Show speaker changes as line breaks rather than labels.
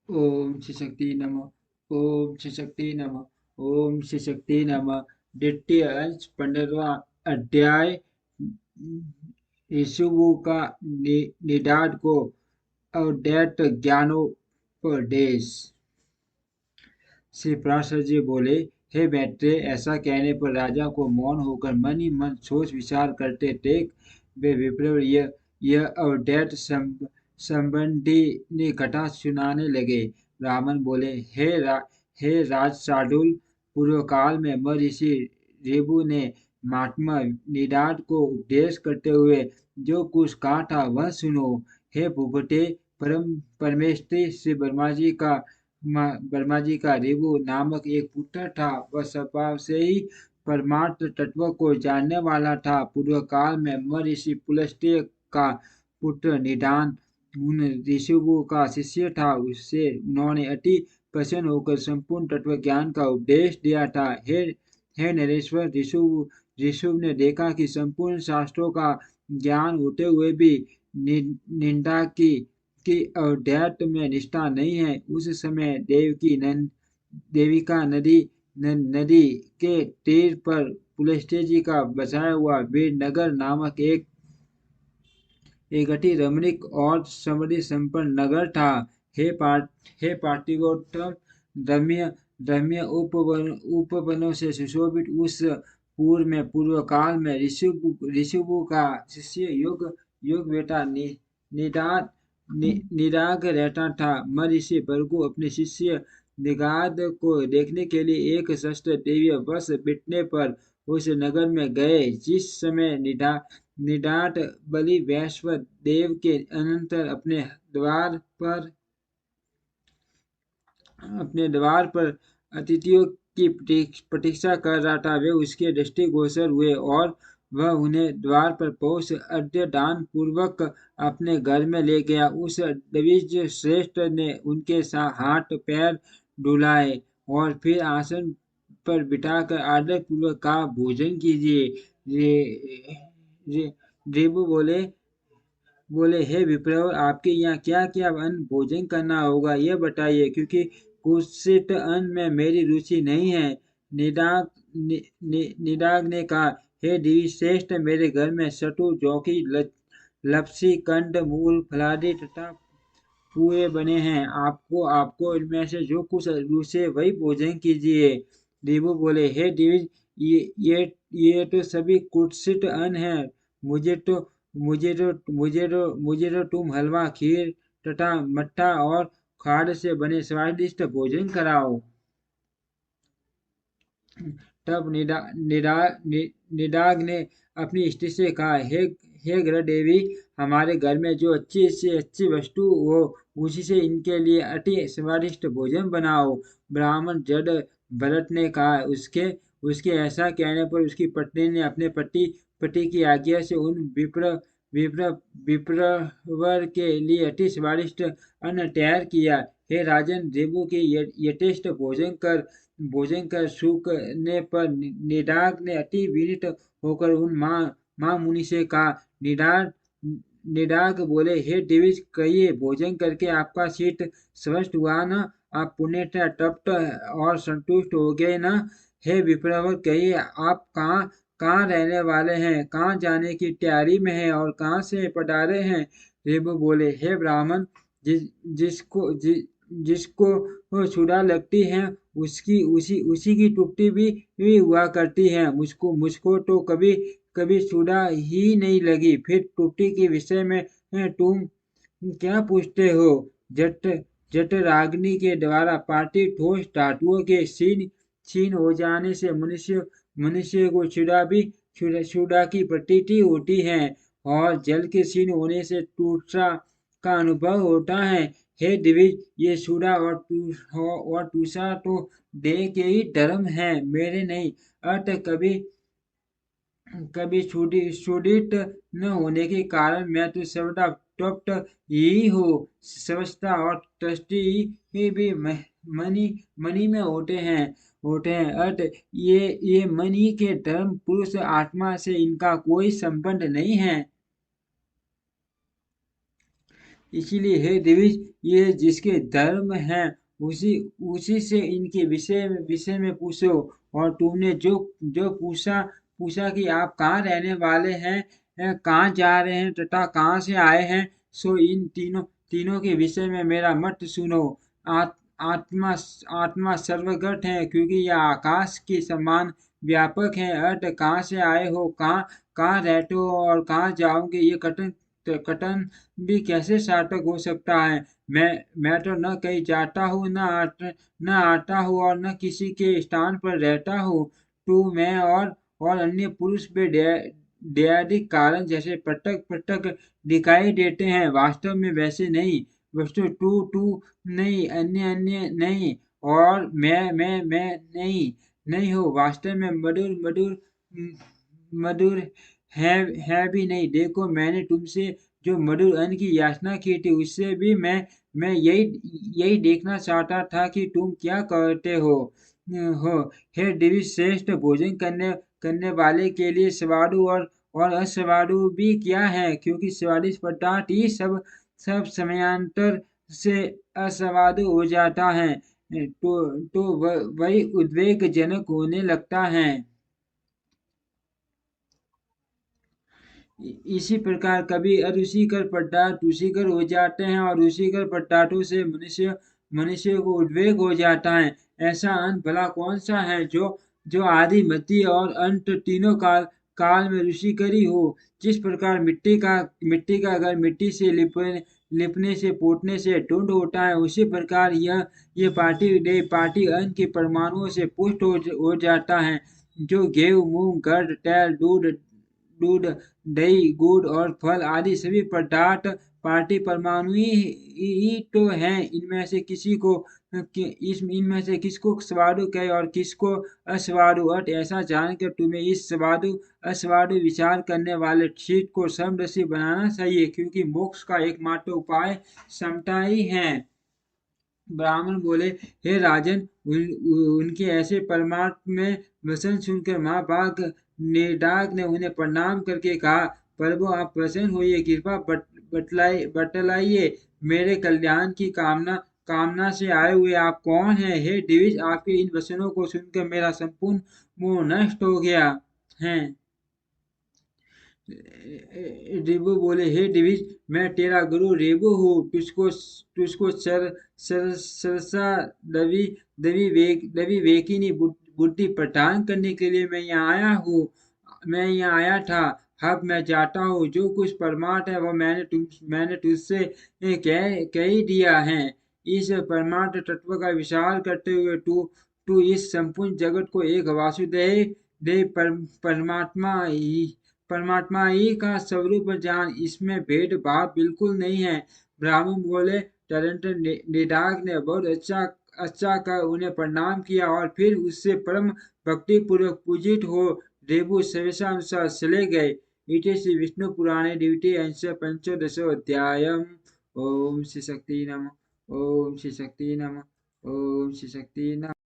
ओम श्री शक्ति नमः। ओम श्री शक्ति नमः। ओम श्री शक्ति नमः। द्वितीय अंश 15वां अध्याय। यीशु का निडाद को अवदैत ज्ञानोपदेश। श्री पराशर जी बोले, हे मैत्रेय, ऐसा कहने पर राजा को मौन होकर मन ही मन सोच विचार करते देख वे विप्र यह अवदैत संबंधी ने घटा सुनाने लगे। ब्राह्मण बोले, हे राज शार्दूल, पूर्व काल में महर्षि रेबु ने महात्मा निडाद को उपदेश करते हुए जो कुछ कहा था वह सुनो। हे भूपते, परमेष्ठी श्री वर्मा जी का रेबु नामक एक पुत्र था। वह स्वभाव से ही परमार्थ तत्व को जानने वाला था। पूर्व काल में महर्षि पुलस्त्य का पुत्र निदान उन ऋषियों का शिष्य था। उससे उन्होंने अति प्रसन्न होकर संपूर्ण तत्व ज्ञान का उपदेश दिया था। हे नरेश्वर, ऋषु ने देखा कि संपूर्ण शास्त्रों का ज्ञान होते हुए भी निंदा की अध्यात्म में निष्ठा नहीं है। उस समय देविका नदी के तीर पर पुलस्त्य जी का बसाया हुआ वीरनगर नामक एक अति रमणीक और समृद्धि संपन्न नगर था। हे पार्थिवोत्तम, रम्य रम्य उपवनों से सुशोभित उस पूर्व काल में ऋषिवु का शिष्य योग बेटा निराग रहता था। महर्षि भृगु अपने शिष्य निगाद को देखने के लिए एक सहस्त्र देवीय वर्ष बीतने पर उस नगर में गए। जिस समय निडाट बलि वैश्व देव के अनंतर अपने द्वार पर अतिथियों की प्रतीक्षा कर रहा था, वे उसके दृष्टिगोचर हुए और वह उन्हें द्वार पर पहुंच अद्यदान पूर्वक अपने घर में ले गया। उस द्विज श्रेष्ठ ने उनके हाथ पैर डुलाए और फिर आसन पर बिठाकर आदर पूर्वक कहा, भोजन कीजिए। देवु बोले, हे विप्रवर, आपके यहाँ क्या क्या अन्न भोजन करना होगा यह बताइए, क्योंकि कुत्सित अन्न में मेरी रुचि नहीं है। निदाग ने कहा, हे देवी श्रेष्ठ, मेरे घर में सटु, जौकी, लपसी, कंद, मूल, फलादी तथा पूए बने हैं। आपको इनमें से जो कुछ रुचे वही भोजन कीजिए। देवु बोले, हे देवी, ये तो सभी कुत्सित अन्न है। मुझे तो तुम हलवा, खीर तथा मट्ठा और खाद से बने स्वादिष्ट भोजन कराओ। तब निदाग ने अपनी स्त्री से कहा, हे ग्रह देवी, हमारे घर में जो अच्छी से अच्छी वस्तु हो उसी से इनके लिए अति स्वादिष्ट भोजन बनाओ। ब्राह्मण जड भरत ने कहा, उसके ऐसा कहने पर उसकी पत्नी ने अपने पति की आज्ञा से उन विप्रवर के लिए अति स्वादिष्ट अन्न तैयार किया। हे राजन, देवों के यथेष्ट भोजन कर सूखने पर निदाग ने अति विनीत होकर उन माँ मुनि से कहा, निदाग बोले, हे देवी, कहिए, भोजन करके आपका चित्त स्वस्थ हुआ न? आप पुण्यतः तप्त और संतुष्ट हो गए न? हे विप्रवर, कहिए, आप कहाँ रहने वाले हैं, कहाँ जाने की तैयारी में हैं और कहाँ से पधारे हैं? रेबु बोले, हे ब्राह्मण, जिसको क्षुधा लगती है उसी की तृप्ति भी हुआ करती है। मुझको तो कभी कभी क्षुधा ही नहीं लगी, फिर तृप्ति के विषय में तुम क्या पूछते हो? जठराग्नि के द्वारा पार्थिव ठोस धातुओं के क्षीण हो जाने से मनुष्य को क्षुधा की प्रतीति होती है और जल के क्षीण होने से तृष्णा का अनुभव होता है। हे दिविज, ये क्षुधा और तृष्णा तो देह के ही धर्म है, मेरे नहीं। अतः कभी क्षुधित न होने के कारण मैं तो सर्वदा तृप्त ही हूँ। स्वस्थता और तुष्टि भी मनी में होते हैं। अतः ये मनी के धर्म पुरुष आत्मा से इनका कोई संबंध नहीं है। इसीलिए हे दिविज, ये जिसके धर्म हैं उसी उसी से इनके विषय में पूछो। और तुमने जो जो पूछा पूछा कि आप कहाँ रहने वाले हैं, कहाँ जा रहे हैं तथा कहाँ से आए हैं, सो इन तीनों तीनों के विषय में मेरा मत सुनो। आत, आत्मा आत्मा सर्वगत है, क्योंकि यह आकाश के समान व्यापक है। अर्थ कहाँ से आए हो, कहाँ कहाँ रहते हो और कहाँ जाओगे, ये कथन भी कैसे सार्थक हो सकता है। मैं तो न कहीं जाता हूँ, न आता हूँ और न किसी के स्थान पर रहता हूँ। तू मैं और अन्य पुरुष भी दैनिक कारण जैसे पटक पटक दिखाई देते हैं, वास्तव में वैसे नहीं। वस्तु तू तू नहीं, अन्य अन्य नहीं, और मैं नहीं नहीं हो, वास्तव में मधुर मधुर मधुर है है भी नहीं। देखो, मैंने तुमसे जो मधुर अन्न की याचना की थी, उससे भी मैं यही यही देखना चाहता था कि तुम क्या करते हो। हे दिव्य श्रेष्ठ, भोजन करने करने वाले के लिए स्वादु और अस्वादु भी क्या है, क्योंकि स्वादिष्ट पदार्थ ही सब सब समयांतर से अस्वादु हो जाता है। तो वही उद्वेगजनक होने लगता है। इसी प्रकार कभी अरुचिकर पदार्थ रुचिकर हो जाते हैं और रुचिकर पदार्थों से मनुष्य मनुष्य को उद्वेग हो जाता है। ऐसा अंत भला कौन सा है जो आदि मध्य और अंत तीनों काल काल में रुचिकर ही हो। जिस प्रकार मिट्टी का घर मिट्टी से लिपने से पोतने से टुंड होता है, उसी प्रकार ये पार्टी अन्न के परमाणुओं से पुष्ट हो जाता है। जो गेहूं मूंग गर्द तेल दूध दही गुड़ और फल आदि सभी पदार्थ पार्टी परमाणु ही तो हैं। इनमें से किसको स्वादु कहे और किसको अस्वादु। अर्थ ऐसा जानकर तुम्हें इस स्वादु अस्वादु विचार करने वाले ठीक को समरसी बनाना चाहिए, क्योंकि मोक्ष का एकमात्र उपाय समता ही है। ब्राह्मण बोले, हे राजन, उनके ऐसे परमार्थ में वचन सुनकर महाभाग निडाग ने उन्हें प्रणाम करके कहा, प्रभु आप प्रसन्न होइए, कृपा बतलाइए, मेरे कल्याण की कामना कामना से आए हुए आप कौन हैं। हे दिविज, आपके इन वचनों को सुनकर मेरा संपूर्ण मोह नष्ट हो गया है। रेबू बोले, हे दिविज, मैं तेरा गुरु रेबू हूँ। तुझको तुझको सरसा दवी दवी वेकिनी बुद्धि प्रदान करने के लिए मैं यहाँ आया था। अब मैं जाता हूँ। जो कुछ परमार्थ है वह मैंने तुझसे कह ही दिया है। इस परमार्थ तत्व का विचार करते हुए तू तू इस संपूर्ण जगत को एक वासुदेव देव परमात्मा ही का स्वरूप जान, इसमें भेदभाव बिल्कुल नहीं है। ब्राह्मण बोले, टरंटर निडाग ने बहुत अच्छा कर उन्हें प्रणाम किया और फिर उससे परम भक्ति पूर्वक पूजित हो रेबु सर्वेशानुसार चले गए। इति श्री विष्णु पुराणे द्वितीय अंश पंचोदशो अध्यायम्। ओम श्री शक्ति नमः। ओम श्री शक्ति नमः। ओम श्री शक्ति नमः।